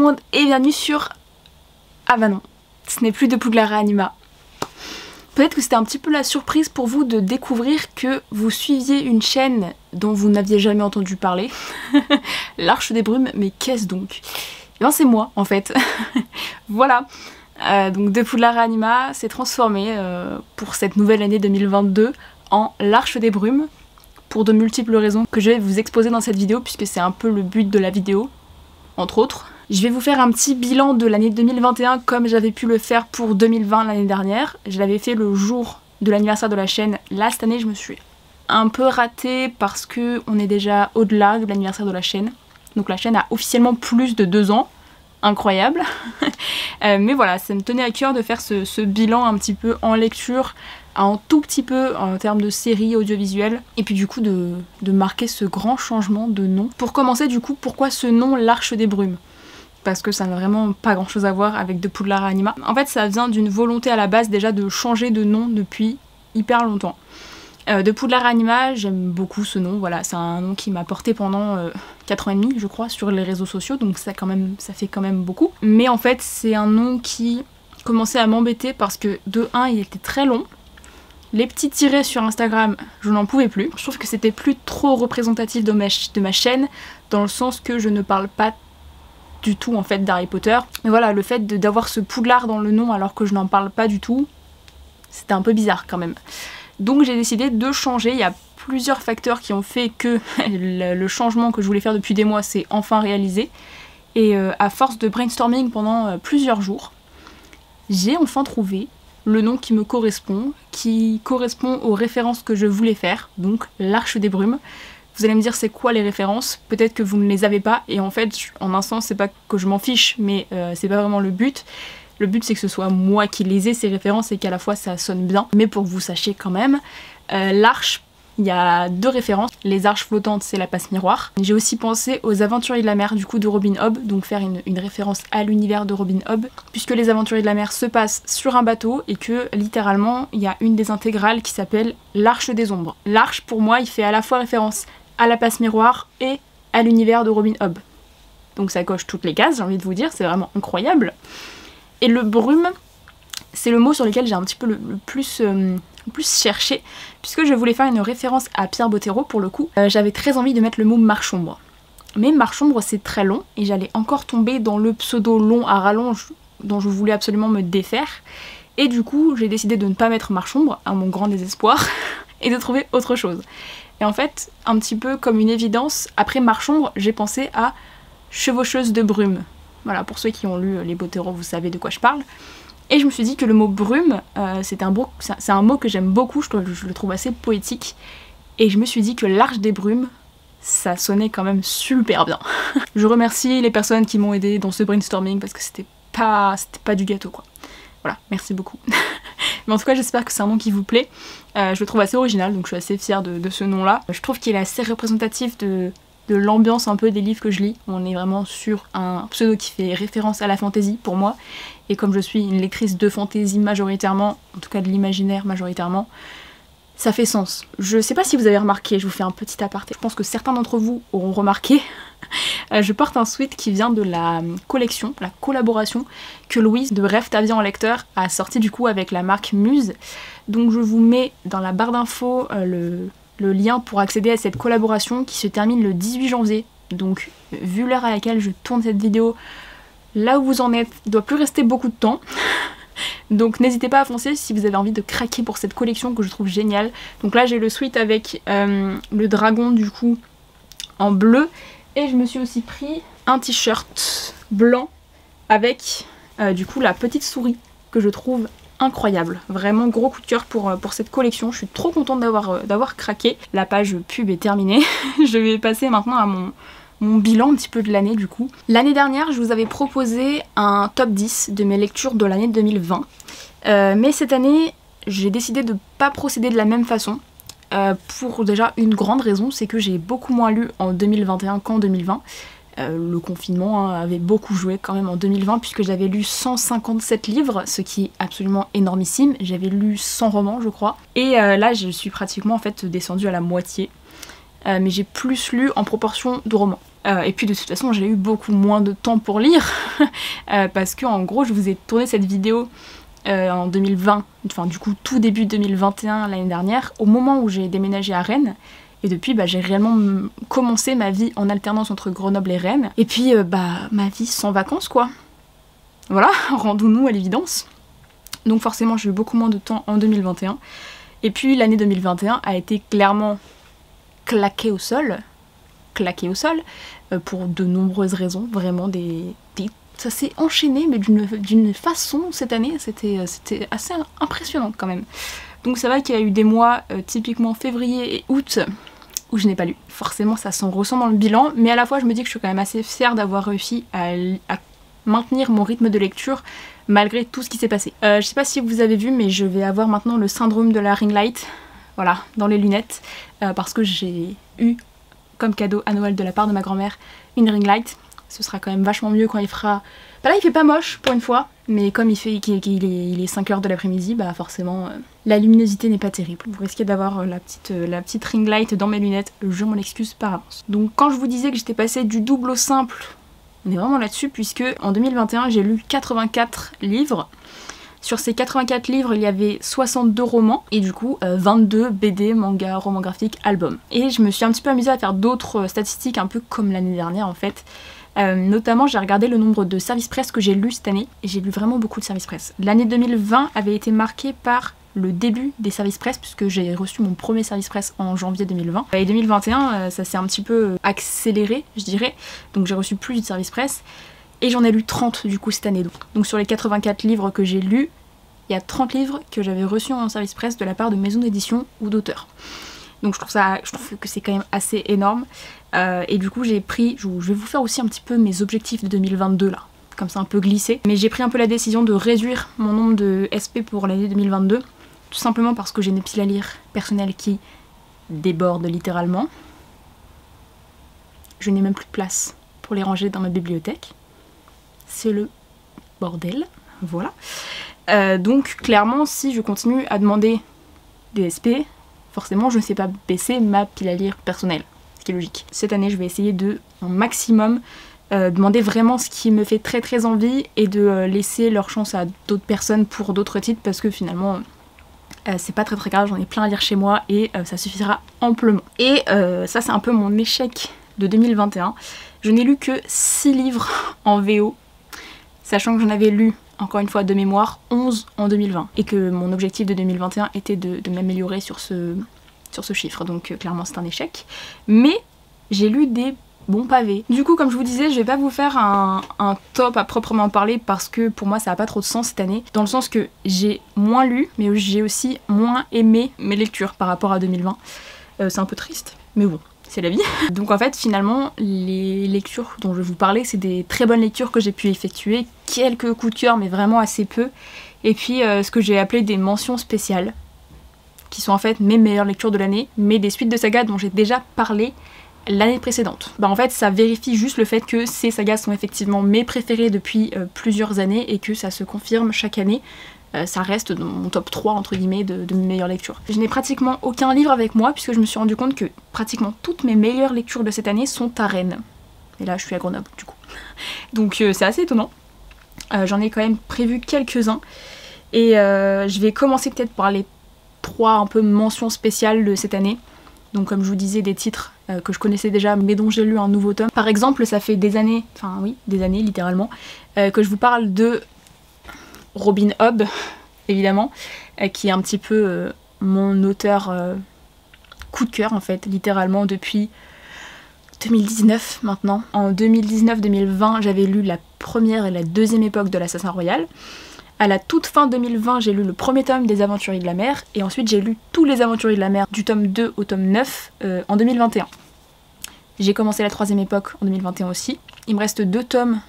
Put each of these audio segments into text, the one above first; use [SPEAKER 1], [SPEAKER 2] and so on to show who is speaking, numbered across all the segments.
[SPEAKER 1] monde et bienvenue sur... Ah bah non, ce n'est plus de Poudlard et Anima. Peut-être que c'était un petit peu la surprise pour vous de découvrir que vous suiviez une chaîne dont vous n'aviez jamais entendu parler. L'Arche des Brumes, mais qu'est-ce donc? Eh bien c'est moi en fait. Voilà. Donc de Poudlard et Anima s'est transformé pour cette nouvelle année 2022 en l'Arche des Brumes, pour de multiples raisons que je vais vous exposer dans cette vidéo puisque c'est un peu le but de la vidéo, entre autres. Je vais vous faire un petit bilan de l'année 2021 comme j'avais pu le faire pour 2020 l'année dernière. Je l'avais fait le jour de l'anniversaire de la chaîne. Là cette année je me suis un peu ratée parce que on est déjà au-delà de l'anniversaire de la chaîne. Donc la chaîne a officiellement plus de 2 ans. Incroyable. Mais voilà, ça me tenait à cœur de faire ce bilan un petit peu en lecture, un tout petit peu en termes de série audiovisuelle, et puis du coup de marquer ce grand changement de nom. Pour commencer du coup, pourquoi ce nom l'Arche des Brumes? Parce que ça n'a vraiment pas grand chose à voir avec de Poudlard et Anima. En fait ça vient d'une volonté à la base déjà de changer de nom depuis hyper longtemps. De Poudlard et Anima, j'aime beaucoup ce nom, voilà, c'est un nom qui m'a porté pendant 4 ans et demi je crois sur les réseaux sociaux, donc ça fait quand même beaucoup. Mais en fait c'est un nom qui commençait à m'embêter parce que de 1 il était très long, les petits tirets sur Instagram je n'en pouvais plus, je trouve que c'était plus trop représentatif de ma chaîne, dans le sens que je ne parle pas du tout en fait d'Harry Potter. Mais voilà, le fait d'avoir ce Poudlard dans le nom alors que je n'en parle pas du tout, c'était un peu bizarre quand même. Donc j'ai décidé de changer, il y a plusieurs facteurs qui ont fait que le changement que je voulais faire depuis des mois s'est enfin réalisé. Et à force de brainstorming pendant plusieurs jours, j'ai enfin trouvé le nom qui me correspond, qui correspond aux références que je voulais faire, donc l'Arche des Brumes. Vous allez me dire c'est quoi les références, peut-être que vous ne les avez pas, et en fait en un sens c'est pas que je m'en fiche, mais c'est pas vraiment le but. Le but c'est que ce soit moi qui les ai ces références et qu'à la fois ça sonne bien, mais pour que vous sachiez quand même, l'arche, il y a 2 références. Les arches flottantes c'est la passe miroir. J'ai aussi pensé aux Aventuriers de la mer du coup de Robin Hobb, donc faire une référence à l'univers de Robin Hobb, puisque les Aventuriers de la mer se passent sur un bateau et que littéralement il y a une des intégrales qui s'appelle l'Arche des Ombres. L'arche pour moi il fait à la fois référence à la passe miroir et à l'univers de Robin Hobb. Donc ça coche toutes les cases, j'ai envie de vous dire, c'est vraiment incroyable. Et le brume, c'est le mot sur lequel j'ai un petit peu le plus cherché, puisque je voulais faire une référence à Pierre Bottero pour le coup. J'avais très envie de mettre le mot marchombre. Mais marchombre c'est très long, et j'allais encore tomber dans le pseudo long à rallonge dont je voulais absolument me défaire. Et du coup j'ai décidé de ne pas mettre marchombre, à mon grand désespoir, et de trouver autre chose. Et en fait, un petit peu comme une évidence, après marchombre, j'ai pensé à chevaucheuse de brume. Voilà, pour ceux qui ont lu les Bottero, vous savez de quoi je parle. Et je me suis dit que le mot brume, c'est un mot que j'aime beaucoup, je le trouve assez poétique. Et je me suis dit que l'Arche des Brumes, ça sonnait quand même super bien. Je remercie les personnes qui m'ont aidé dans ce brainstorming parce que c'était pas du gâteau quoi. Voilà, merci beaucoup. Mais en tout cas j'espère que c'est un nom qui vous plaît. Je le trouve assez original, donc je suis assez fière de ce nom-là. Je trouve qu'il est assez représentatif de l'ambiance un peu des livres que je lis. On est vraiment sur un pseudo qui fait référence à la fantasy pour moi. Et comme je suis une lectrice de fantasy majoritairement, en tout cas de l'imaginaire majoritairement, ça fait sens. Je sais pas si vous avez remarqué, je vous fais un petit aparté. Je pense que certains d'entre vous auront remarqué. Je porte un sweat qui vient de la collection, la collaboration que Louise de Rêve ta vie en lecteur a sorti du coup avec la marque Muse. Donc je vous mets dans la barre d'infos le lien pour accéder à cette collaboration qui se termine le 18 janvier. Donc vu l'heure à laquelle je tourne cette vidéo, là où vous en êtes, il ne doit plus rester beaucoup de temps. Donc n'hésitez pas à foncer si vous avez envie de craquer pour cette collection que je trouve géniale. Donc là j'ai le sweat avec le dragon du coup en bleu. Et je me suis aussi pris un t-shirt blanc avec du coup la petite souris que je trouve incroyable. Vraiment gros coup de cœur pour cette collection. Je suis trop contente d'avoir craqué. La page pub est terminée. Je vais passer maintenant à mon bilan un petit peu de l'année du coup. L'année dernière je vous avais proposé un top 10 de mes lectures de l'année 2020. Mais cette année j'ai décidé de ne pas procéder de la même façon. Pour déjà une grande raison, c'est que j'ai beaucoup moins lu en 2021 qu'en 2020. Le confinement avait beaucoup joué quand même en 2020 puisque j'avais lu 157 livres, ce qui est absolument énormissime. J'avais lu 100 romans je crois. Et là je suis pratiquement en fait descendue à la moitié. Mais j'ai plus lu en proportion de romans. Et puis de toute façon j'ai eu beaucoup moins de temps pour lire parce que en gros je vous ai tourné cette vidéo en 2020, enfin du coup tout début 2021 l'année dernière, au moment où j'ai déménagé à Rennes. Et depuis, j'ai réellement commencé ma vie en alternance entre Grenoble et Rennes. Et puis, ma vie sans vacances, quoi. Voilà, rendons-nous à l'évidence. Donc forcément, j'ai eu beaucoup moins de temps en 2021. Et puis, l'année 2021 a été clairement claquée au sol. Pour de nombreuses raisons. Vraiment, ça s'est enchaîné, mais d'une façon, cette année, c'était assez impressionnant quand même. Donc ça va qu'il y a eu des mois, typiquement février et août, où je n'ai pas lu. Forcément ça s'en ressent dans le bilan, mais à la fois je me dis que je suis quand même assez fière d'avoir réussi à maintenir mon rythme de lecture malgré tout ce qui s'est passé. Je sais pas si vous avez vu, mais je vais avoir maintenant le syndrome de la ring light, voilà, dans les lunettes, parce que j'ai eu comme cadeau à Noël de la part de ma grand-mère une ring light. Ce sera quand même vachement mieux quand il fera... là il fait pas moche pour une fois, mais comme il est 5h de l'après-midi, forcément la luminosité n'est pas terrible. Vous risquez d'avoir la petite ring light dans mes lunettes, je m'en excuse par avance. Donc quand je vous disais que j'étais passée du double au simple, on est vraiment là-dessus, puisque en 2021 j'ai lu 84 livres. Sur ces 84 livres, il y avait 62 romans et du coup 22 BD, manga, romans graphiques, albums. Et je me suis un petit peu amusée à faire d'autres statistiques, un peu comme l'année dernière en fait. Notamment j'ai regardé le nombre de services presse que j'ai lu cette année, et j'ai lu vraiment beaucoup de services presse. L'année 2020 avait été marquée par le début des services presse, puisque j'ai reçu mon premier service presse en janvier 2020. Et 2021 ça s'est un petit peu accéléré, je dirais, donc j'ai reçu plus de services presse, et j'en ai lu 30 du coup cette année. Donc sur les 84 livres que j'ai lus, il y a 30 livres que j'avais reçus en service presse de la part de maisons d'édition ou d'auteurs. Donc je trouve que c'est quand même assez énorme. Et du coup j'ai pris, je vais vous faire aussi un petit peu mes objectifs de 2022 là, comme ça un peu glissé. Mais j'ai pris un peu la décision de réduire mon nombre de SP pour l'année 2022, tout simplement parce que j'ai des piles à lire personnelles qui débordent littéralement. Je n'ai même plus de place pour les ranger dans ma bibliothèque. C'est le bordel, voilà. Donc clairement si je continue à demander des SP, forcément je ne sais pas baisser ma pile à lire personnelle, ce qui est logique. Cette année je vais essayer de, un maximum, demander vraiment ce qui me fait très très envie et de laisser leur chance à d'autres personnes pour d'autres titres, parce que finalement c'est pas très très grave, j'en ai plein à lire chez moi et ça suffira amplement. Et ça c'est un peu mon échec de 2021. Je n'ai lu que 6 livres en VO, sachant que j'en avais lu, encore une fois de mémoire, 11 en 2020, et que mon objectif de 2021 était de m'améliorer sur ce chiffre, donc clairement c'est un échec. Mais j'ai lu des bons pavés. Du coup comme je vous disais, je vais pas vous faire un top à proprement parler, parce que pour moi ça a pas trop de sens cette année, dans le sens que j'ai moins lu, mais j'ai aussi moins aimé mes lectures par rapport à 2020. C'est un peu triste, mais bon, c'est la vie. Donc en fait finalement les lectures dont je vais vous parler, c'est des très bonnes lectures que j'ai pu effectuer, quelques coups de cœur mais vraiment assez peu, et puis ce que j'ai appelé des mentions spéciales, qui sont en fait mes meilleures lectures de l'année, mais des suites de sagas dont j'ai déjà parlé l'année précédente. En fait ça vérifie juste le fait que ces sagas sont effectivement mes préférées depuis plusieurs années, et que ça se confirme chaque année. Ça reste dans mon top 3 entre guillemets de mes meilleures lectures. Je n'ai pratiquement aucun livre avec moi, puisque je me suis rendu compte que pratiquement toutes mes meilleures lectures de cette année sont à Rennes. Et là je suis à Grenoble du coup. Donc c'est assez étonnant. J'en ai quand même prévu quelques-uns. Et je vais commencer peut-être par les 3 un peu mentions spéciales de cette année. Donc comme je vous disais, des titres que je connaissais déjà mais dont j'ai lu un nouveau tome. Par exemple ça fait des années, enfin oui, des années littéralement, que je vous parle de Robin Hobb, évidemment, qui est un petit peu mon auteur coup de cœur en fait, littéralement depuis 2019 maintenant. En 2019-2020 j'avais lu la première et la deuxième époque de l'Assassin Royal. À la toute fin 2020 j'ai lu le premier tome des Aventuriers de la Mer, et ensuite j'ai lu tous les Aventuriers de la Mer du tome 2 au tome 9 en 2021. J'ai commencé la troisième époque en 2021 aussi. Il me reste 2 tomes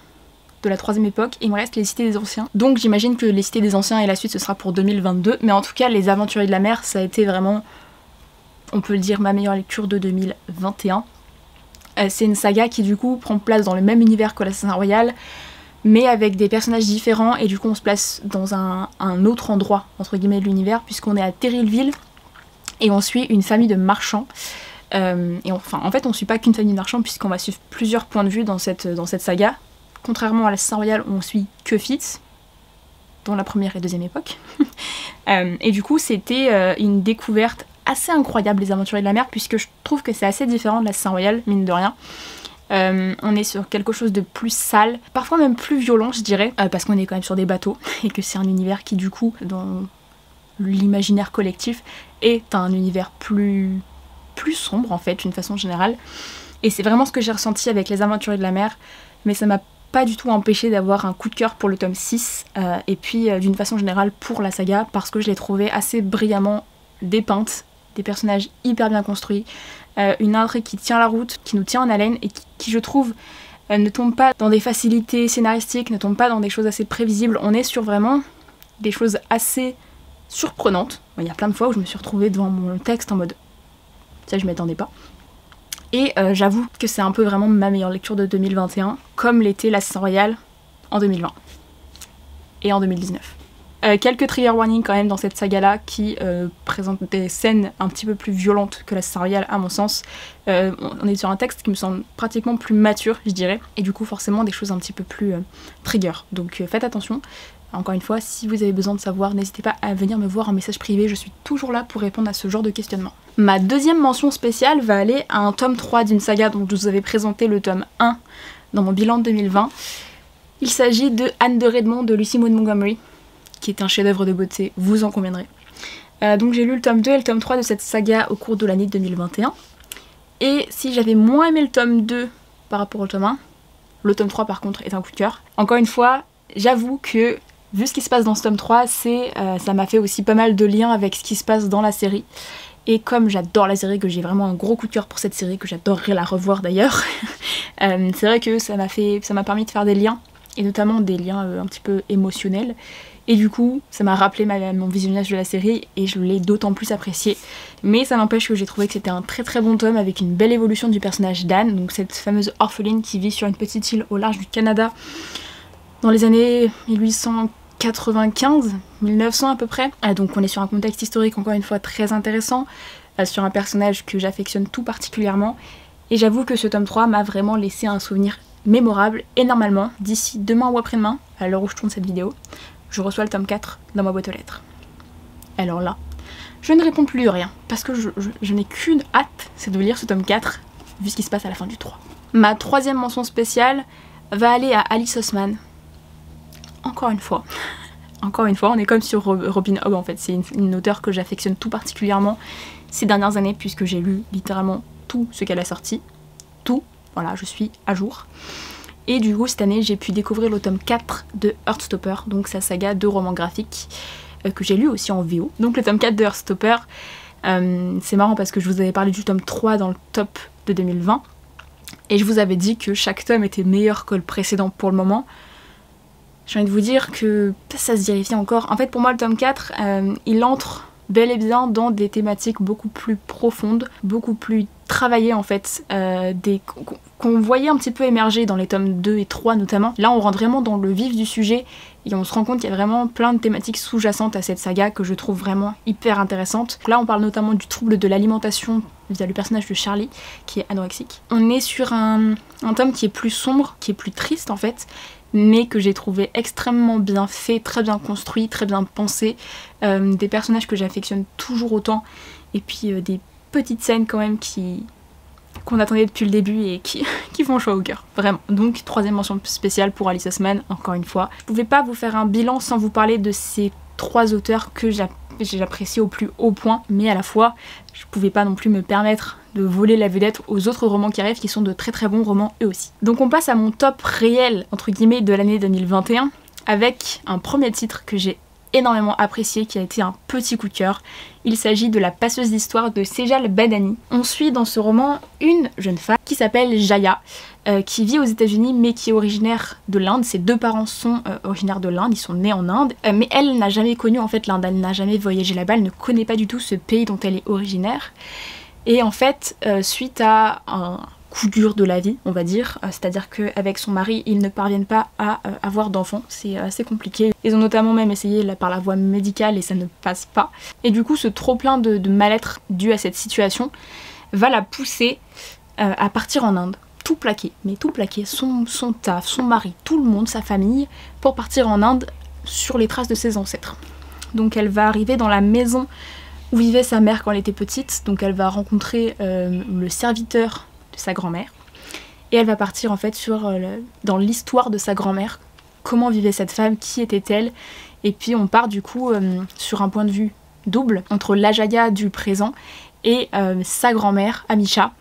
[SPEAKER 1] de la troisième époque, et il me reste les Cités des Anciens. Donc j'imagine que les Cités des Anciens et la suite ce sera pour 2022, mais en tout cas les Aventuriers de la Mer ça a été vraiment, on peut le dire, ma meilleure lecture de 2021. C'est une saga qui du coup prend place dans le même univers que l'Assassin Royal, mais avec des personnages différents, et du coup on se place dans un autre endroit entre guillemets de l'univers, puisqu'on est à Terrillville et on suit une famille de marchands Et enfin, en fait, on suit pas qu'une famille marchande puisqu'on va suivre plusieurs points de vue dans cette saga. Contrairement à l'Assassin Royal, on suit que Fitz, dans la première et deuxième époque. Et du coup, c'était une découverte assez incroyable, les Aventuriers de la Mer, puisque je trouve que c'est assez différent de l'Assassin Royal, mine de rien. On est sur quelque chose de plus sale, parfois même plus violent, je dirais, parce qu'on est quand même sur des bateaux, et que c'est un univers qui, du coup, dans l'imaginaire collectif, est un univers plus sombre, en fait, d'une façon générale. Et c'est vraiment ce que j'ai ressenti avec les Aventuriers de la Mer, mais ça m'a pas du tout empêché d'avoir un coup de cœur pour le tome 6, et puis d'une façon générale pour la saga, parce que je l'ai trouvé assez brillamment dépeinte, des personnages hyper bien construits, une intrigue qui tient la route, qui nous tient en haleine, et qui je trouve, ne tombe pas dans des facilités scénaristiques, ne tombe pas dans des choses assez prévisibles. On est sur vraiment des choses assez surprenantes. Il y a plein de fois où je me suis retrouvée devant mon texte en mode « ça je m'y attendais pas ». Et j'avoue que c'est un peu vraiment ma meilleure lecture de 2021, comme l'était l'Assassin Royal en 2020 et en 2019. Quelques trigger warnings quand même dans cette saga-là qui présentent des scènes un petit peu plus violentes que l'Assassin Royal à mon sens. On est sur un texte qui me semble pratiquement plus mature, je dirais, et du coup forcément des choses un petit peu plus trigger. Donc faites attention. Encore une fois, si vous avez besoin de savoir, n'hésitez pas à venir me voir en message privé, je suis toujours là pour répondre à ce genre de questionnement. Ma deuxième mention spéciale va aller à un tome 3 d'une saga dont je vous avais présenté le tome 1 dans mon bilan de 2020. Il s'agit de Anne de Redmond de Lucy Maud Montgomery, qui est un chef-d'œuvre de beauté, vous en conviendrez. Donc j'ai lu le tome 2 et le tome 3 de cette saga au cours de l'année 2021. Et si j'avais moins aimé le tome 2 par rapport au tome 1, le tome 3 par contre est un coup de cœur. Encore une fois, j'avoue que vu ce qui se passe dans ce tome 3, ça m'a fait aussi pas mal de liens avec ce qui se passe dans la série. Et comme j'adore la série, que j'ai vraiment un gros coup de cœur pour cette série, que j'adorerais la revoir d'ailleurs, c'est vrai que ça m'a permis de faire des liens, et notamment des liens un petit peu émotionnels. Et du coup, ça m'a rappelé mon visionnage de la série, et je l'ai d'autant plus apprécié. Mais ça n'empêche que j'ai trouvé que c'était un très très bon tome, avec une belle évolution du personnage d'Anne, donc cette fameuse orpheline qui vit sur une petite île au large du Canada, dans les années 1895, 1900 à peu près. Donc on est sur un contexte historique encore une fois très intéressant, sur un personnage que j'affectionne tout particulièrement, et j'avoue que ce tome 3 m'a vraiment laissé un souvenir mémorable, et normalement, d'ici demain ou après-demain, à l'heure où je tourne cette vidéo, je reçois le tome 4 dans ma boîte aux lettres. Alors là, je ne réponds plus de rien, parce que je n'ai qu'une hâte, c'est de lire ce tome 4, vu ce qui se passe à la fin du 3. Ma troisième mention spéciale va aller à Alice Oseman. Encore une fois, on est comme sur Robin Hobb en fait, c'est une auteure que j'affectionne tout particulièrement ces dernières années puisque j'ai lu littéralement tout ce qu'elle a sorti, tout, voilà, je suis à jour. Et du coup cette année j'ai pu découvrir le tome 4 de Heartstopper, donc sa saga de romans graphiques que j'ai lu aussi en VO. Donc le tome 4 de Heartstopper, c'est marrant parce que je vous avais parlé du tome 3 dans le top de 2020 et je vous avais dit que chaque tome était meilleur que le précédent pour le moment. J'ai envie de vous dire que ça se vérifie encore. En fait pour moi le tome 4, il entre bel et bien dans des thématiques beaucoup plus profondes, beaucoup plus travaillées en fait, qu'on voyait un petit peu émerger dans les tomes 2 et 3 notamment. Là on rentre vraiment dans le vif du sujet et on se rend compte qu'il y a vraiment plein de thématiques sous-jacentes à cette saga que je trouve vraiment hyper intéressantes. Là on parle notamment du trouble de l'alimentation via le personnage de Charlie qui est anorexique. On est sur un tome qui est plus sombre, qui est plus triste en fait, mais que j'ai trouvé extrêmement bien fait, très bien construit, très bien pensé, des personnages que j'affectionne toujours autant, et puis des petites scènes quand même qu'on attendait depuis le début et qui font chaud au cœur, vraiment. Donc troisième mention spéciale pour Alice Oseman, encore une fois. Je pouvais pas vous faire un bilan sans vous parler de ces trois auteurs que j'apprécie au plus haut point, mais à la fois je pouvais pas non plus me permettre de voler la vedette aux autres romans qui arrivent qui sont de très très bons romans eux aussi. Donc on passe à mon top réel entre guillemets de l'année 2021 avec un premier titre que j'ai énormément apprécié qui a été un petit coup de cœur. Il s'agit de La passeuse d'histoire de Sejal Badani. On suit dans ce roman une jeune femme qui s'appelle Jaya, qui vit aux États-Unis mais qui est originaire de l'Inde. Ses deux parents sont originaires de l'Inde, ils sont nés en Inde, mais elle n'a jamais connu en fait l'Inde, elle n'a jamais voyagé là-bas, elle ne connaît pas du tout ce pays dont elle est originaire. Et en fait, suite à un coup dur de la vie, on va dire, c'est-à-dire qu'avec son mari, ils ne parviennent pas à avoir d'enfants, c'est assez compliqué. Ils ont notamment même essayé par la voie médicale et ça ne passe pas. Et du coup, ce trop-plein de mal-être dû à cette situation va la pousser à partir en Inde. Tout plaquer, mais tout plaquer, son taf, son mari, tout le monde, sa famille, pour partir en Inde sur les traces de ses ancêtres. Donc elle va arriver dans la maison où vivait sa mère quand elle était petite, donc elle va rencontrer le serviteur de sa grand-mère, et elle va partir en fait dans l'histoire de sa grand-mère, comment vivait cette femme, qui était-elle, et puis on part du coup sur un point de vue double, entre l'Ajaya du présent et sa grand-mère, Amisha,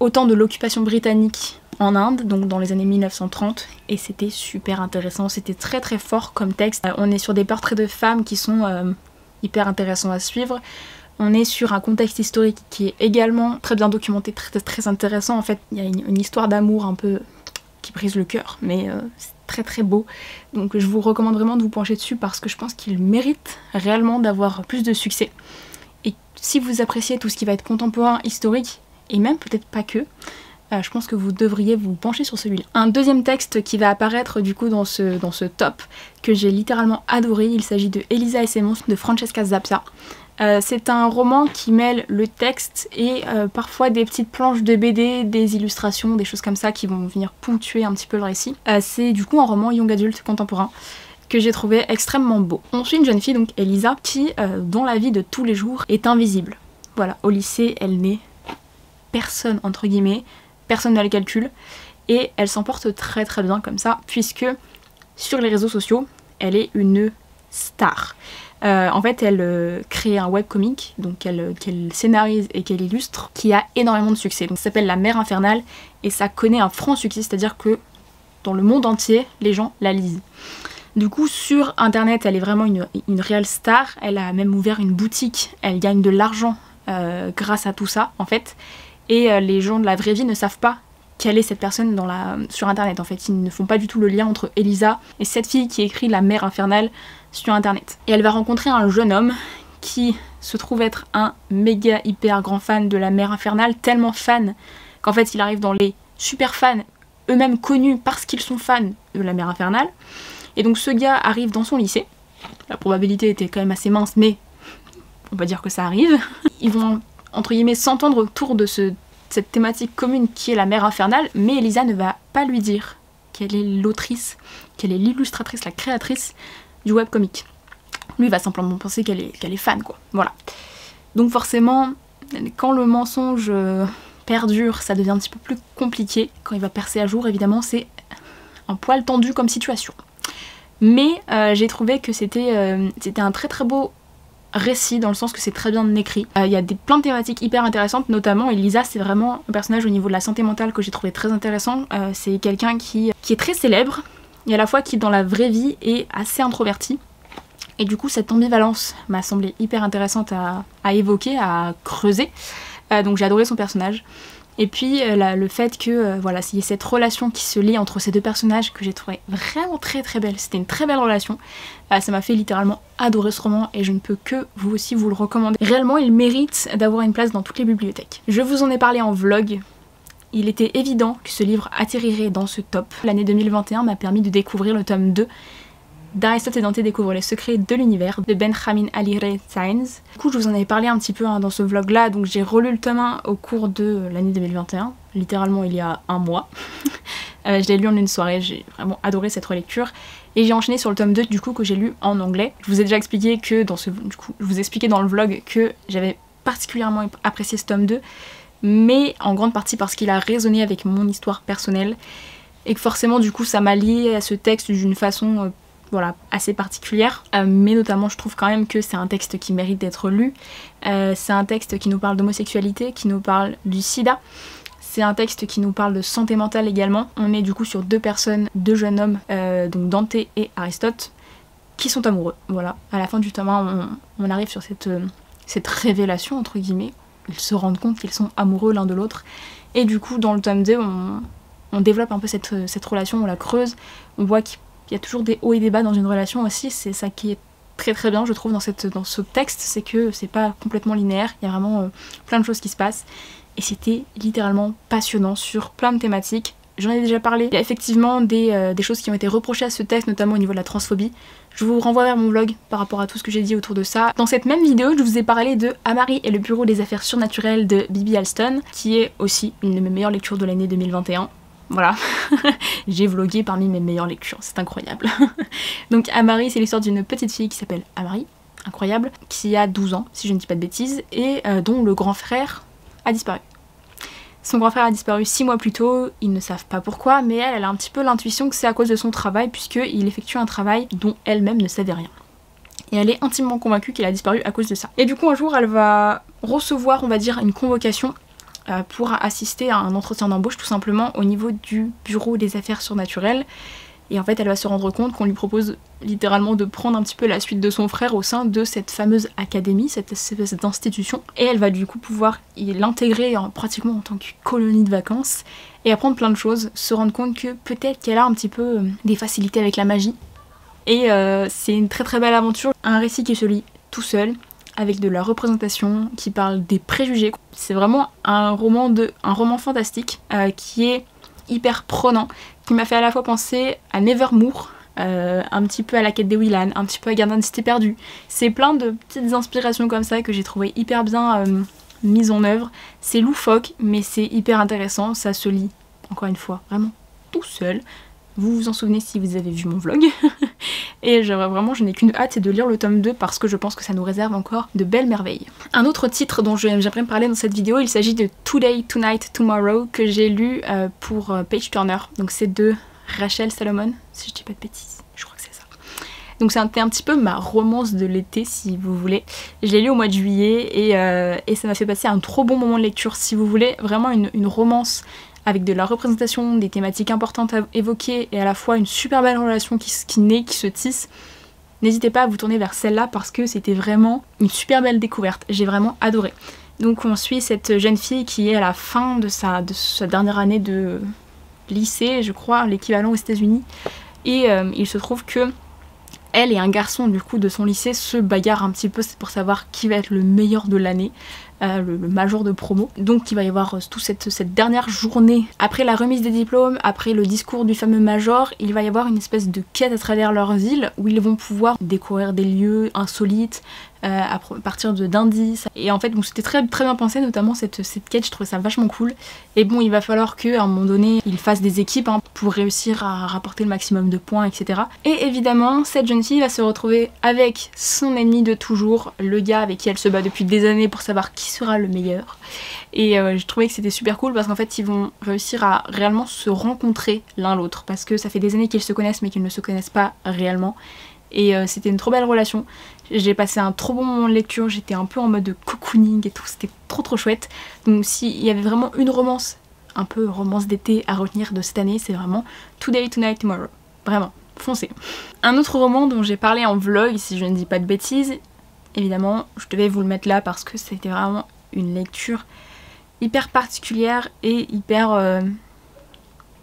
[SPEAKER 1] au temps de l'occupation britannique en Inde, donc dans les années 1930, et c'était super intéressant, c'était très très fort comme texte. On est sur des portraits de femmes qui sont hyper intéressants à suivre. On est sur un contexte historique qui est également très bien documenté, très, très intéressant. En fait, il y a une histoire d'amour un peu qui brise le cœur, mais c'est très très beau. Donc je vous recommande vraiment de vous pencher dessus parce que je pense qu'il mérite réellement d'avoir plus de succès. Et si vous appréciez tout ce qui va être contemporain, historique, et même peut-être pas que, je pense que vous devriez vous pencher sur celui-là. Un deuxième texte qui va apparaître du coup dans ce top, que j'ai littéralement adoré, il s'agit de Elisa et ses monstres de Francesca Zappia. C'est un roman qui mêle le texte et parfois des petites planches de BD, des illustrations, des choses comme ça qui vont venir ponctuer un petit peu le récit. C'est du coup un roman young adulte contemporain que j'ai trouvé extrêmement beau. On suit une jeune fille, donc Elisa, qui dans la vie de tous les jours est invisible. Voilà, au lycée elle n'est personne entre guillemets, personne ne la calcule, et elle s'en porte très très bien comme ça, puisque sur les réseaux sociaux, elle est une star. En fait, elle crée un webcomic, donc qu'elle scénarise et qu'elle illustre, qui a énormément de succès. Donc ça s'appelle La Mère Infernale, et ça connaît un franc succès, c'est-à-dire que dans le monde entier, les gens la lisent. Du coup, sur internet, elle est vraiment une réelle star, elle a même ouvert une boutique, elle gagne de l'argent grâce à tout ça, en fait. Et les gens de la vraie vie ne savent pas quelle est cette personne sur internet en fait. Ils ne font pas du tout le lien entre Elisa et cette fille qui écrit La Mère Infernale sur internet. Et elle va rencontrer un jeune homme qui se trouve être un méga hyper grand fan de La Mère Infernale, tellement fan qu'en fait il arrive dans les super fans, eux-mêmes connus parce qu'ils sont fans de La Mère Infernale. Et donc ce gars arrive dans son lycée. La probabilité était quand même assez mince, mais on va dire que ça arrive. Ils vont entre guillemets s'entendre autour de cette thématique commune qui est la mère infernale, mais Elisa ne va pas lui dire qu'elle est l'autrice, qu'elle est l'illustratrice, la créatrice du webcomic. Lui va simplement penser qu'elle est fan, quoi. Voilà. Donc forcément, quand le mensonge perdure, ça devient un petit peu plus compliqué. Quand il va percer à jour, évidemment, c'est un poil tendu comme situation. Mais j'ai trouvé que c'était un très très beau récit, dans le sens que c'est très bien écrit. Il y a plein de thématiques hyper intéressantes, notamment Elisa, c'est vraiment un personnage au niveau de la santé mentale que j'ai trouvé très intéressant. C'est quelqu'un qui est très célèbre, et à la fois qui dans la vraie vie est assez introverti. Et du coup cette ambivalence m'a semblé hyper intéressante à évoquer, à creuser. Donc j'ai adoré son personnage. Et puis le fait que voilà, il y ait cette relation qui se lie entre ces deux personnages que j'ai trouvé vraiment très très belle. C'était une très belle relation. Ça m'a fait littéralement adorer ce roman et je ne peux que vous aussi vous le recommander. Réellement, il mérite d'avoir une place dans toutes les bibliothèques. Je vous en ai parlé en vlog. Il était évident que ce livre atterrirait dans ce top. L'année 2021 m'a permis de découvrir le tome 2 d'Aristote et Dante découvrent les secrets de l'univers de Benjamin Alire Sainz. Du coup, je vous en avais parlé un petit peu dans ce vlog là, donc j'ai relu le tome 1 au cours de l'année 2021, littéralement il y a un mois. Je l'ai lu en une soirée, j'ai vraiment adoré cette relecture. Et j'ai enchaîné sur le tome 2 du coup que j'ai lu en anglais. Je vous ai déjà expliqué que je vous expliquais dans le vlog que j'avais particulièrement apprécié ce tome 2, mais en grande partie parce qu'il a résonné avec mon histoire personnelle et que forcément du coup ça m'a lié à ce texte d'une façon voilà, assez particulière, mais notamment je trouve quand même que c'est un texte qui mérite d'être lu. C'est un texte qui nous parle d'homosexualité, qui nous parle du sida, c'est un texte qui nous parle de santé mentale également. On est du coup sur deux personnes, deux jeunes hommes, donc Dante et Aristote, qui sont amoureux. Voilà, à la fin du tome 1, on arrive sur cette révélation entre guillemets, ils se rendent compte qu'ils sont amoureux l'un de l'autre, et du coup dans le tome 2 on développe un peu cette relation, on la creuse, on voit qu'il y a toujours des hauts et des bas dans une relation aussi, c'est ça qui est très très bien je trouve dans ce texte, c'est que c'est pas complètement linéaire, il y a vraiment plein de choses qui se passent, et c'était littéralement passionnant sur plein de thématiques. j'en ai déjà parlé. Il y a effectivement des choses qui ont été reprochées à ce texte, notamment au niveau de la transphobie. Je vous renvoie vers mon vlog par rapport à tout ce que j'ai dit autour de ça. Dans cette même vidéo, je vous ai parlé de Amari et le bureau des affaires surnaturelles de Bibi Alston, qui est aussi une de mes meilleures lectures de l'année 2021. Voilà, j'ai vlogué parmi mes meilleures lectures, c'est incroyable. Donc Amari, c'est l'histoire d'une petite fille qui s'appelle Amari, incroyable, qui a 12 ans, si je ne dis pas de bêtises, et dont le grand frère a disparu. Son grand frère a disparu 6 mois plus tôt, ils ne savent pas pourquoi, mais elle a un petit peu l'intuition que c'est à cause de son travail, puisqu'il effectue un travail dont elle-même ne savait rien. Et elle est intimement convaincue qu'il a disparu à cause de ça. Et du coup un jour elle va recevoir, on va dire, une convocation pour assister à un entretien d'embauche tout simplement au niveau du bureau des affaires surnaturelles. Et en fait elle va se rendre compte qu'on lui propose littéralement de prendre un petit peu la suite de son frère au sein de cette fameuse académie, cette espèce d'institution. Et elle va du coup pouvoir l'intégrer pratiquement en tant que colonie de vacances et apprendre plein de choses, se rendre compte que peut-être qu'elle a un petit peu des facilités avec la magie. Et c'est une très très belle aventure, un récit qui se lit tout seul, avec de la représentation, qui parle des préjugés. C'est vraiment un roman fantastique qui est hyper prenant, qui m'a fait à la fois penser à Nevermore, un petit peu à La Quête des Willan, un petit peu à Gardien de Cité Perdue. C'est plein de petites inspirations comme ça que j'ai trouvé hyper bien mises en œuvre. C'est loufoque, mais c'est hyper intéressant, ça se lit, encore une fois, vraiment tout seul. Vous vous en souvenez si vous avez vu mon vlog. Et vraiment, je n'ai qu'une hâte, c'est de lire le tome 2 parce que je pense que ça nous réserve encore de belles merveilles. Un autre titre dont j'aimerais me parler dans cette vidéo, il s'agit de Today, Tonight, Tomorrow, que j'ai lu pour Page Turner. Donc c'est de Rachel Salomon, si je dis pas de bêtises, je crois que c'est ça. Donc c'était un petit peu ma romance de l'été, si vous voulez. Je l'ai lu au mois de juillet et ça m'a fait passer un trop bon moment de lecture. Si vous voulez vraiment une romance avec de la représentation, des thématiques importantes à évoquer et à la fois une super belle relation qui naît, qui se tisse, n'hésitez pas à vous tourner vers celle-là parce que c'était vraiment une super belle découverte. J'ai vraiment adoré. Donc on suit cette jeune fille qui est à la fin de sa dernière année de lycée, je crois, l'équivalent aux États-Unis. Et il se trouve que elle et un garçon du coup de son lycée se bagarrent un petit peu pour savoir qui va être le meilleur de l'année. Le major de promo. Donc il va y avoir toute cette dernière journée après la remise des diplômes, après le discours du fameux major, il va y avoir une espèce de quête à travers leurs îles où ils vont pouvoir découvrir des lieux insolites à partir d'indices. Et en fait bon, c'était très bien pensé, notamment cette quête, je trouvais ça vachement cool. Et bon, il va falloir qu'à un moment donné ils fassent des équipes pour réussir à rapporter le maximum de points, etc. Et évidemment cette jeune fille va se retrouver avec son ennemi de toujours, le gars avec qui elle se bat depuis des années pour savoir qui sera le meilleur. Et je trouvais que c'était super cool parce qu'en fait ils vont réussir à réellement se rencontrer l'un l'autre parce que ça fait des années qu'ils se connaissent mais qu'ils ne se connaissent pas réellement. Et c'était une trop belle relation. J'ai passé un trop bon moment de lecture, j'étais un peu en mode cocooning et tout, c'était trop chouette. Donc s'il y avait vraiment une romance, un peu romance d'été à retenir de cette année, c'est vraiment Today, Tonight, Tomorrow. Vraiment, foncez. Un autre roman dont j'ai parlé en vlog, si je ne dis pas de bêtises, évidemment, je devais vous le mettre là parce que c'était vraiment une lecture hyper particulière et hyper...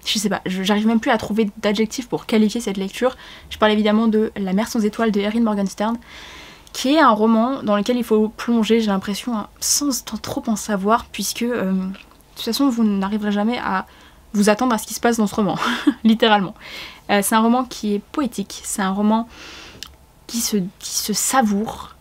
[SPEAKER 1] je sais pas, j'arrive même plus à trouver d'adjectifs pour qualifier cette lecture. Je parle évidemment de La mer sans étoiles de Erin Morgenstern, qui est un roman dans lequel il faut plonger, j'ai l'impression, sans trop en savoir, puisque de toute façon vous n'arriverez jamais à vous attendre à ce qui se passe dans ce roman, littéralement. C'est un roman qui est poétique, c'est un roman qui se savoure.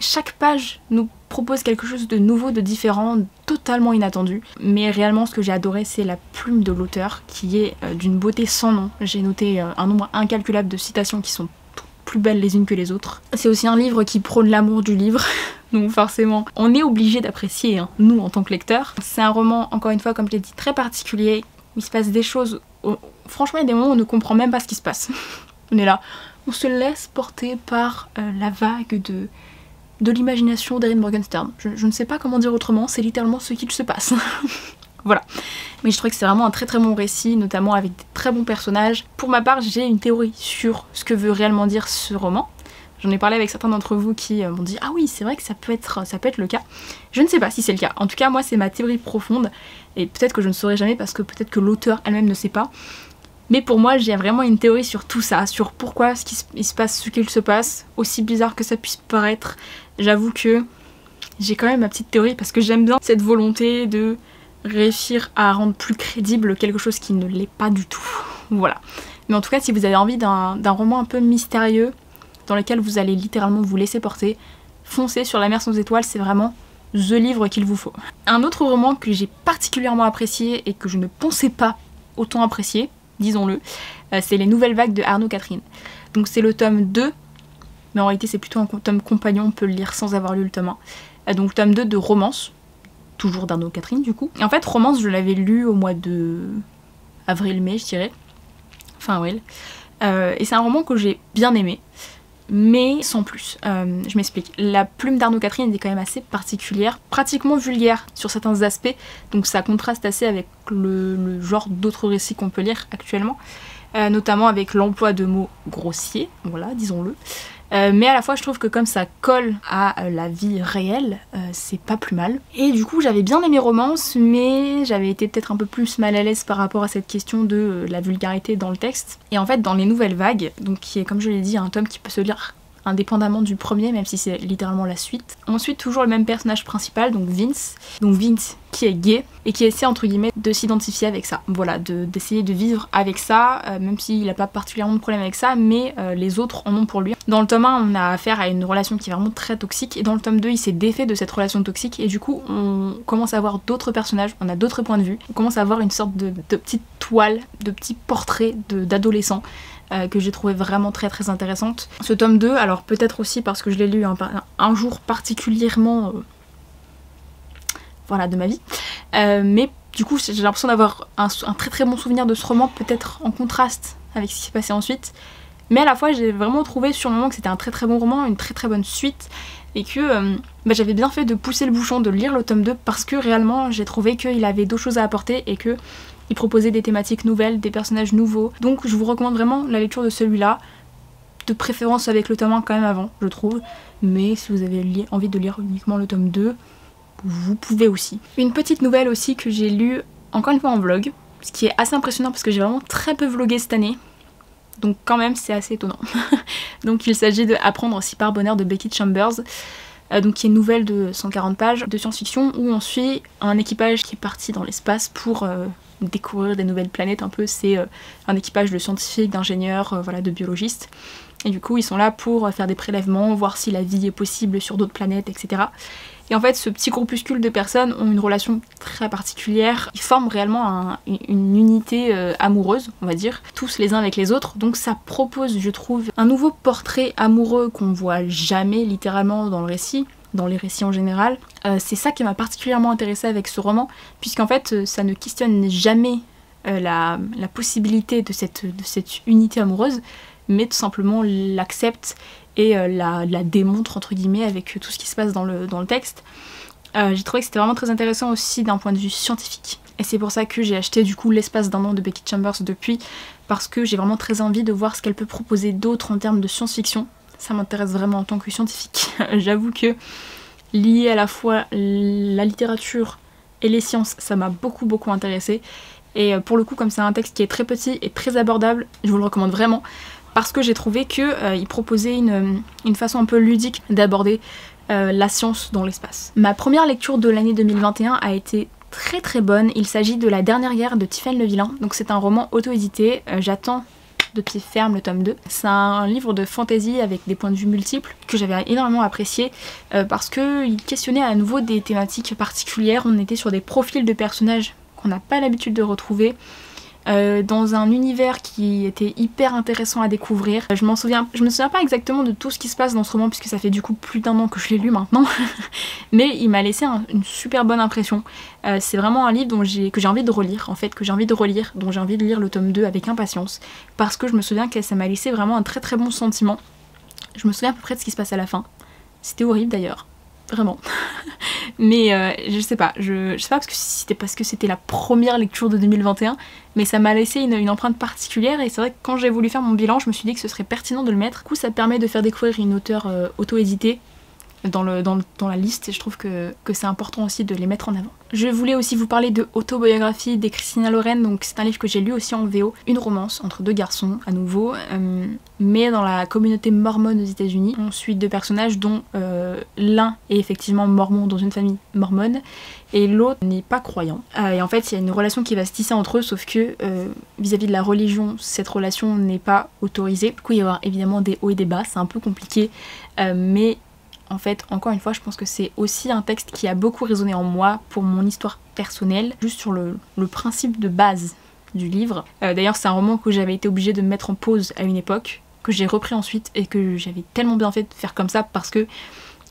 [SPEAKER 1] Chaque page nous propose quelque chose de nouveau, de différent, totalement inattendu. Mais réellement ce que j'ai adoré c'est la plume de l'auteur qui est d'une beauté sans nom. J'ai noté un nombre incalculable de citations qui sont toutes plus belles les unes que les autres. C'est aussi un livre qui prône l'amour du livre. Donc forcément on est obligé d'apprécier, hein, nous en tant que lecteurs. C'est un roman, encore une fois comme je l'ai dit, très particulier. Il se passe des choses, franchement il y a des moments où on ne comprend même pas ce qui se passe. On est là, on se laisse porter par la vague de l'imagination d'Erin Morgenstern. Je ne sais pas comment dire autrement, c'est littéralement ce qu'il se passe. Voilà. Mais je trouvais que c'est vraiment un très bon récit, notamment avec des très bons personnages. Pour ma part, j'ai une théorie sur ce que veut réellement dire ce roman. J'en ai parlé avec certains d'entre vous qui m'ont dit « Ah oui, c'est vrai que ça peut être le cas ». Je ne sais pas si c'est le cas. En tout cas, moi, c'est ma théorie profonde. Et peut-être que je ne saurai jamais parce que peut-être que l'auteur elle-même ne sait pas. Mais pour moi, j'ai vraiment une théorie sur tout ça, sur pourquoi il se passe ce qu'il se passe, aussi bizarre que ça puisse paraître. J'avoue que j'ai quand même ma petite théorie parce que j'aime bien cette volonté de réussir à rendre plus crédible quelque chose qui ne l'est pas du tout. Voilà. Mais en tout cas, si vous avez envie d'un roman un peu mystérieux, dans lequel vous allez littéralement vous laisser porter, foncez sur La mer sans étoiles, c'est vraiment the livre qu'il vous faut. Un autre roman que j'ai particulièrement apprécié et que je ne pensais pas autant apprécier, disons-le, c'est Les Nouvelles Vagues de Arnaud Catherine. Donc c'est le tome 2, mais en réalité c'est plutôt un tome compagnon, on peut le lire sans avoir lu le tome 1. Donc tome 2 de romance, toujours d'Arnaud Catherine du coup. Et en fait romance je l'avais lu au mois de avril-mai je dirais, fin avril. Et c'est un roman que j'ai bien aimé, mais sans plus. Je m'explique. La plume d'Arnaud Catherine est quand même assez particulière, pratiquement vulgaire sur certains aspects, donc ça contraste assez avec le genre d'autres récits qu'on peut lire actuellement, notamment avec l'emploi de mots grossiers, voilà, disons-le. Mais à la fois je trouve que comme ça colle à la vie réelle, c'est pas plus mal. Et du coup j'avais bien aimé romance, mais j'avais été peut-être un peu plus mal à l'aise par rapport à cette question de la vulgarité dans le texte. Et en fait dans Les Nouvelles Vagues, donc qui est comme je l'ai dit un tome qui peut se lire indépendamment du premier, même si c'est littéralement la suite. Ensuite toujours le même personnage principal, donc Vince qui est gay et qui essaie entre guillemets de s'identifier avec ça, voilà, d'essayer de vivre avec ça, même s'il n'a pas particulièrement de problème avec ça, mais les autres en ont pour lui. Dans le tome 1 on a affaire à une relation qui est vraiment très toxique, et dans le tome 2 il s'est défait de cette relation toxique, et du coup on commence à voir d'autres personnages, on a d'autres points de vue, on commence à avoir une sorte de petite toile, de petits portraits d'adolescents, que j'ai trouvé vraiment très très intéressante. Ce tome 2, alors peut-être aussi parce que je l'ai lu un jour particulièrement voilà, de ma vie, mais du coup j'ai l'impression d'avoir un très très bon souvenir de ce roman, peut-être en contraste avec ce qui s'est passé ensuite, mais à la fois j'ai vraiment trouvé sur le moment que c'était un très très bon roman, une très très bonne suite, et que j'avais bien fait de pousser le bouchon, de lire le tome 2, parce que réellement j'ai trouvé qu'il avait d'autres choses à apporter et que il proposait des thématiques nouvelles, des personnages nouveaux. Donc je vous recommande vraiment la lecture de celui-là, de préférence avec le tome 1 quand même avant, je trouve. Mais si vous avez envie de lire uniquement le tome 2, vous pouvez aussi. Une petite nouvelle aussi que j'ai lue, encore une fois en vlog, ce qui est assez impressionnant parce que j'ai vraiment très peu vlogué cette année. Donc quand même c'est assez étonnant. Donc il s'agit de Apprendre si par bonheur de Becky Chambers. Donc qui est une nouvelle de 140 pages de science-fiction où on suit un équipage qui est parti dans l'espace pour découvrir des nouvelles planètes un peu. C'est un équipage de scientifiques, d'ingénieurs, voilà, de biologistes. Et du coup ils sont là pour faire des prélèvements, voir si la vie est possible sur d'autres planètes, etc. Et en fait ce petit groupuscule de personnes ont une relation très particulière, ils forment réellement une unité amoureuse, on va dire, tous les uns avec les autres, donc ça propose, je trouve, un nouveau portrait amoureux qu'on voit jamais littéralement dans le récit, dans les récits en général. C'est ça qui m'a particulièrement intéressée avec ce roman, puisqu'en fait ça ne questionne jamais la possibilité de cette unité amoureuse, mais tout simplement l'accepte et la démontre entre guillemets avec tout ce qui se passe dans le texte. J'ai trouvé que c'était vraiment très intéressant aussi d'un point de vue scientifique. Et c'est pour ça que j'ai acheté du coup L'espace d'un an de Becky Chambers depuis, parce que j'ai vraiment très envie de voir ce qu'elle peut proposer d'autre en termes de science-fiction. Ça m'intéresse vraiment en tant que scientifique. J'avoue que lier à la fois la littérature et les sciences, ça m'a beaucoup intéressée. Et pour le coup, comme c'est un texte qui est très petit et très abordable, je vous le recommande vraiment, parce que j'ai trouvé qu'il proposait une façon un peu ludique d'aborder la science dans l'espace. Ma première lecture de l'année 2021 a été très très bonne. Il s'agit de La Dernière Guerre de Tiphaine Le Villain. Donc c'est un roman auto-édité, j'attends de pied ferme le tome 2. C'est un livre de fantasy avec des points de vue multiples que j'avais énormément apprécié parce qu'il questionnait à nouveau des thématiques particulières. On était sur des profils de personnages qu'on n'a pas l'habitude de retrouver, dans un univers qui était hyper intéressant à découvrir. Je me souviens pas exactement de tout ce qui se passe dans ce roman puisque ça fait du coup plus d'1 an que je l'ai lu maintenant, mais il m'a laissé une super bonne impression. C'est vraiment un livre que j'ai envie de relire, en fait, dont j'ai envie de lire le tome 2 avec impatience, parce que je me souviens que ça m'a laissé vraiment un très très bon sentiment. Je me souviens à peu près de ce qui se passe à la fin. C'était horrible d'ailleurs. Vraiment. Mais je sais pas parce que c'était la première lecture de 2021, mais ça m'a laissé une empreinte particulière, et c'est vrai que quand j'ai voulu faire mon bilan, je me suis dit que ce serait pertinent de le mettre. Du coup ça permet de faire découvrir une auteure auto-éditée dans la liste, et je trouve que c'est important aussi de les mettre en avant. Je voulais aussi vous parler de Autobiographie de Christina Loren, donc c'est un livre que j'ai lu aussi en VO, une romance entre deux garçons à nouveau, mais dans la communauté mormone aux États-Unis. On suit deux personnages dont l'un est effectivement mormon dans une famille mormone et l'autre n'est pas croyant. Et en fait il y a une relation qui va se tisser entre eux, sauf que vis-à-vis de la religion, cette relation n'est pas autorisée. Du coup il va y avoir évidemment des hauts et des bas, c'est un peu compliqué, mais en fait encore une fois je pense que c'est aussi un texte qui a beaucoup résonné en moi pour mon histoire personnelle, juste sur le principe de base du livre. D'ailleurs c'est un roman que j'avais été obligée de mettre en pause à une époque, que j'ai repris ensuite et que j'avais tellement bien fait de faire comme ça parce que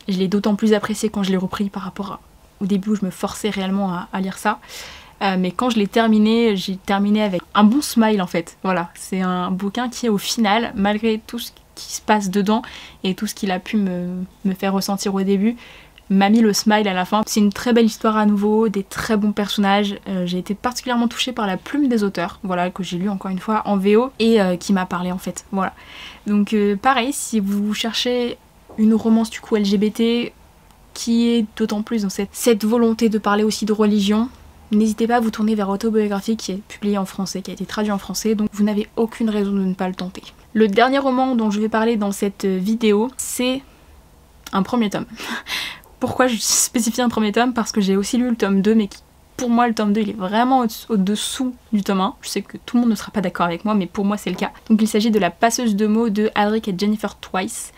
[SPEAKER 1] je l'ai d'autant plus apprécié quand je l'ai repris par rapport au début où je me forçais réellement à lire ça. Mais quand je l'ai terminé, j'ai terminé avec un bon smile en fait. Voilà, c'est un bouquin qui au final, malgré tout ce qui se passe dedans et tout ce qu'il a pu me faire ressentir au début, m'a mis le smile à la fin. C'est une très belle histoire à nouveau, des très bons personnages. J'ai été particulièrement touchée par la plume des auteurs, voilà, que j'ai lu encore une fois en VO et qui m'a parlé en fait. Voilà. Donc pareil, si vous cherchez une romance du coup LGBT qui est d'autant plus dans cette volonté de parler aussi de religion, n'hésitez pas à vous tourner vers Autobiographie qui est publié en français, qui a été traduit en français, donc vous n'avez aucune raison de ne pas le tenter. Le dernier roman dont je vais parler dans cette vidéo, c'est un premier tome. Pourquoi je spécifie un premier tome? Parce que j'ai aussi lu le tome 2, mais pour moi le tome 2 il est vraiment au-dessous du tome 1. Je sais que tout le monde ne sera pas d'accord avec moi, mais pour moi c'est le cas. Donc il s'agit de La passeuse de mots de Alric et Jennifer Twice.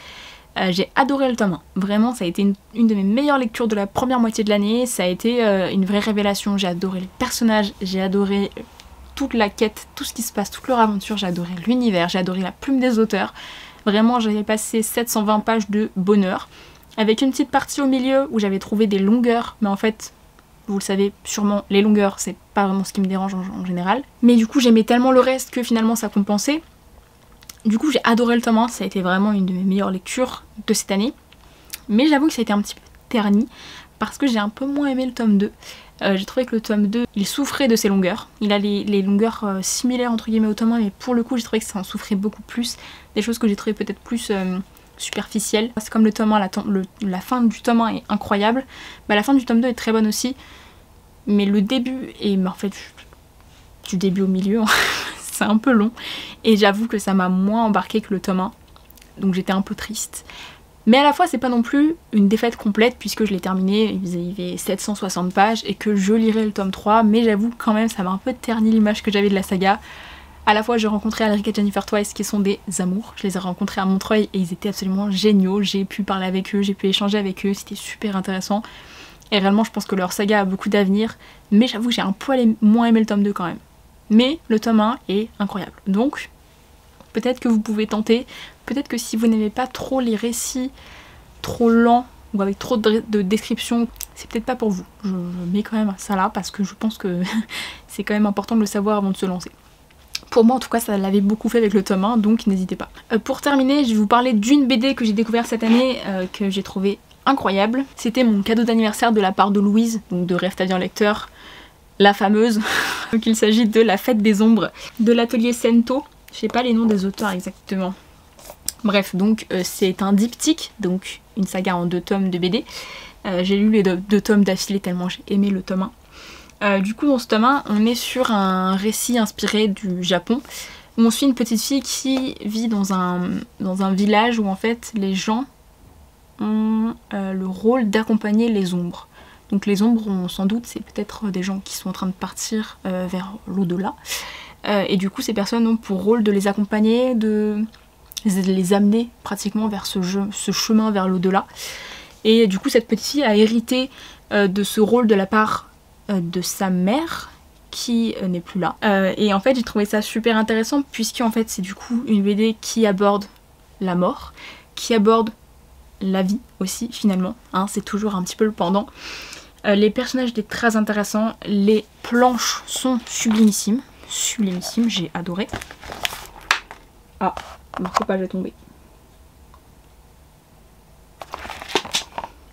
[SPEAKER 1] J'ai adoré le tome 1, vraiment ça a été une de mes meilleures lectures de la première moitié de l'année, ça a été une vraie révélation, j'ai adoré les personnages, j'ai adoré toute la quête, tout ce qui se passe, toute leur aventure, j'ai adoré l'univers, j'ai adoré la plume des auteurs, vraiment j'avais passé 720 pages de bonheur, avec une petite partie au milieu où j'avais trouvé des longueurs, mais en fait, vous le savez sûrement, les longueurs c'est pas vraiment ce qui me dérange en général, mais du coup j'aimais tellement le reste que finalement ça compensait. Du coup j'ai adoré le tome 1, ça a été vraiment une de mes meilleures lectures de cette année. Mais j'avoue que ça a été un petit peu terni parce que j'ai un peu moins aimé le tome 2. J'ai trouvé que le tome 2, il souffrait de ses longueurs. Il a les longueurs similaires entre guillemets au tome 1, mais pour le coup j'ai trouvé que ça en souffrait beaucoup plus. Des choses que j'ai trouvées peut-être plus superficielles. C'est comme le tome 1, la fin du tome 1 est incroyable. Bah, la fin du tome 2 est très bonne aussi. Mais le début, et en fait du début au milieu... c'est un peu long et j'avoue que ça m'a moins embarqué que le tome 1, donc j'étais un peu triste. Mais à la fois c'est pas non plus une défaite complète puisque je l'ai terminé, il y avait 760 pages et que je lirai le tome 3, mais j'avoue quand même ça m'a un peu terni l'image que j'avais de la saga. À la fois j'ai rencontré Alric et Jennifer Twice qui sont des amours, je les ai rencontrés à Montreuil et ils étaient absolument géniaux, j'ai pu parler avec eux, j'ai pu échanger avec eux, c'était super intéressant. Et réellement je pense que leur saga a beaucoup d'avenir, mais j'avoue que j'ai un poil moins aimé le tome 2 quand même. Mais le tome 1 est incroyable. Donc, peut-être que vous pouvez tenter. Peut-être que si vous n'aimez pas trop les récits trop lents ou avec trop de descriptions, c'est peut-être pas pour vous. Je mets quand même ça là parce que je pense que c'est quand même important de le savoir avant de se lancer. Pour moi en tout cas ça l'avait beaucoup fait avec le tome 1, donc n'hésitez pas. Pour terminer, je vais vous parler d'une BD que j'ai découverte cette année, que j'ai trouvé incroyable. C'était mon cadeau d'anniversaire de la part de Louise, donc de Rêve ta vie en lecteur. La fameuse, donc il s'agit de La Fête des Ombres de l'atelier Sento, je sais pas les noms des auteurs exactement. Bref, donc c'est un diptyque, donc une saga en 2 tomes de BD. J'ai lu les 2 tomes d'affilée tellement j'ai aimé le tome 1. Du coup dans ce tome 1, on est sur un récit inspiré du Japon, où on suit une petite fille qui vit dans un village où en fait les gens ont le rôle d'accompagner les ombres. Donc les ombres, on s'en doute, c'est peut-être des gens qui sont en train de partir vers l'au-delà. Et du coup, ces personnes ont pour rôle de les accompagner, de les amener pratiquement vers ce chemin vers l'au-delà. Et du coup, cette petite fille a hérité de ce rôle de la part de sa mère, qui n'est plus là. Et en fait, j'ai trouvé ça super intéressant, puisqu'en fait, c'est du coup une BD qui aborde la mort, qui aborde la vie aussi, finalement. Hein, c'est toujours un petit peu le pendant. Les personnages étaient très intéressants, les planches sont sublimissimes, j'ai adoré. Ah, mon copain est tombé.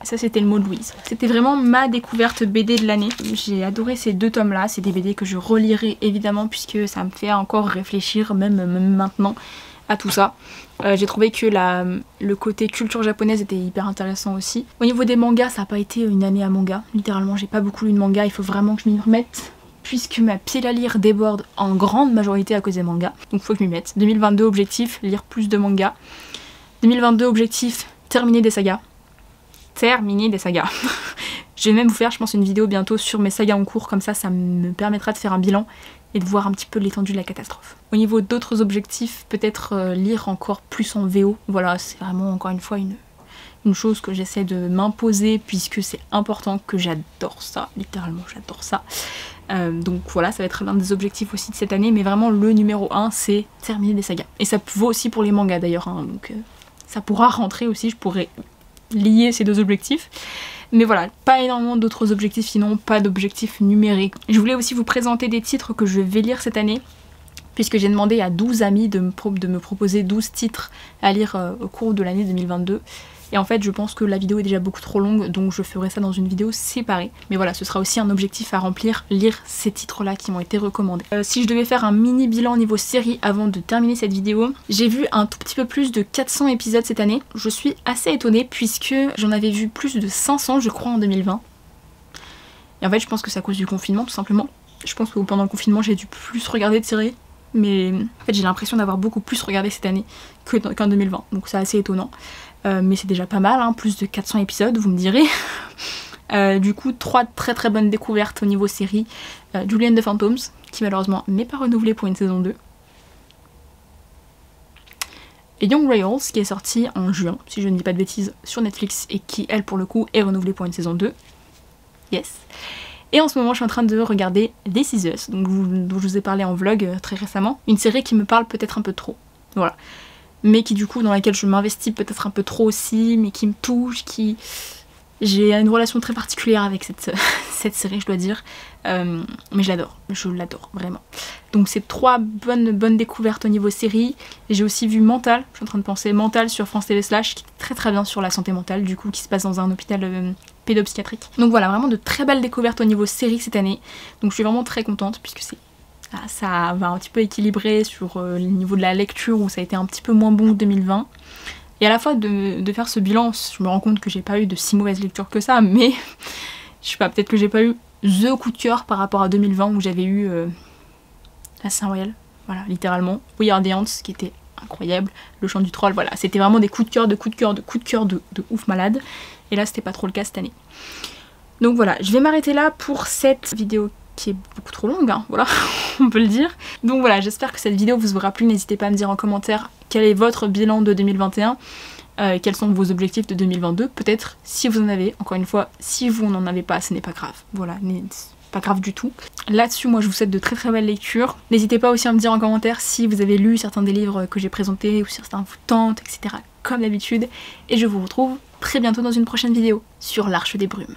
[SPEAKER 1] Ça c'était le mot de Louise. C'était vraiment ma découverte BD de l'année. J'ai adoré ces 2 tomes là, c'est des BD que je relirai évidemment puisque ça me fait encore réfléchir, même maintenant, à tout ça. J'ai trouvé que le côté culture japonaise était hyper intéressant aussi. Au niveau des mangas, ça n'a pas été une année à manga. Littéralement, j'ai pas beaucoup lu de manga, il faut vraiment que je m'y remette. Puisque ma pile à lire déborde en grande majorité à cause des mangas. Donc faut que je m'y mette. 2022 objectif, lire plus de mangas. 2022 objectif, terminer des sagas. terminé des sagas. Je vais même vous faire, je pense, une vidéo bientôt sur mes sagas en cours, comme ça me permettra de faire un bilan et de voir un petit peu l'étendue de la catastrophe. Au niveau d'autres objectifs, peut-être lire encore plus en VO. Voilà, c'est vraiment encore une fois une chose que j'essaie de m'imposer puisque c'est important, que j'adore ça, littéralement j'adore ça. Donc voilà, ça va être l'un des objectifs aussi de cette année, mais vraiment le numéro 1 c'est terminer des sagas. Et ça vaut aussi pour les mangas d'ailleurs, hein, donc ça pourra rentrer aussi, je pourrais lier ces deux objectifs. Mais voilà, pas énormément d'autres objectifs, sinon pas d'objectifs numériques. Je voulais aussi vous présenter des titres que je vais lire cette année, puisque j'ai demandé à 12 amis de me proposer 12 titres à lire au cours de l'année 2022. Et en fait je pense que la vidéo est déjà beaucoup trop longue, donc je ferai ça dans une vidéo séparée. Mais voilà, ce sera aussi un objectif à remplir, lire ces titres là qui m'ont été recommandés. Si je devais faire un mini bilan niveau série avant de terminer cette vidéo, j'ai vu un tout petit peu plus de 400 épisodes cette année. Je suis assez étonnée puisque j'en avais vu plus de 500 je crois en 2020. Et en fait je pense que c'est à cause du confinement tout simplement. Je pense que pendant le confinement j'ai dû plus regarder de séries. Mais en fait j'ai l'impression d'avoir beaucoup plus regardé cette année qu'en 2020, donc c'est assez étonnant. Mais c'est déjà pas mal, hein, plus de 400 épisodes, vous me direz. Du coup, 3 très très bonnes découvertes au niveau série. Julie and the Phantoms, qui malheureusement n'est pas renouvelée pour une saison 2. Et Young Royals, qui est sorti en juin, si je ne dis pas de bêtises, sur Netflix, et qui, elle, pour le coup, est renouvelée pour une saison 2. Yes. Et en ce moment, je suis en train de regarder This Is Us, dont je vous ai parlé en vlog très récemment. Une série qui me parle peut-être un peu trop. Voilà. Mais qui du coup, dans laquelle je m'investis peut-être un peu trop aussi, mais qui me touche, qui... J'ai une relation très particulière avec cette série, je dois dire. Mais je l'adore, vraiment. Donc c'est 3 bonnes découvertes au niveau série. J'ai aussi vu Mental, je suis en train de penser, Mental sur France TV Slash, qui est très très bien sur la santé mentale, du coup, qui se passe dans un hôpital pédopsychiatrique. Donc voilà, vraiment de très belles découvertes au niveau série cette année. Donc je suis vraiment très contente, puisque ça va un petit peu équilibrer sur le niveau de la lecture, où ça a été un petit peu moins bon que 2020. Et à la fois de faire ce bilan, je me rends compte que j'ai pas eu de si mauvaise lecture que ça, mais je sais pas, peut-être que j'ai pas eu the coup de cœur par rapport à 2020 où j'avais eu Assassin's Royal, voilà, littéralement. We Are the Ants, qui était incroyable, Le Chant du Troll, voilà, c'était vraiment des coups de cœur, de ouf malade. Et là, c'était pas trop le cas cette année. Donc voilà, je vais m'arrêter là pour cette vidéo qui est beaucoup trop longue, hein, voilà, on peut le dire. Donc voilà, j'espère que cette vidéo vous aura plu, n'hésitez pas à me dire en commentaire quel est votre bilan de 2021, quels sont vos objectifs de 2022, peut-être si vous en avez, encore une fois, si vous n'en avez pas, ce n'est pas grave, voilà, pas grave du tout. Là-dessus, moi je vous souhaite de très très belles lectures. N'hésitez pas aussi à me dire en commentaire si vous avez lu certains des livres que j'ai présentés, ou si certains vous tentent, etc. comme d'habitude, et je vous retrouve très bientôt dans une prochaine vidéo sur l'Arche des Brumes.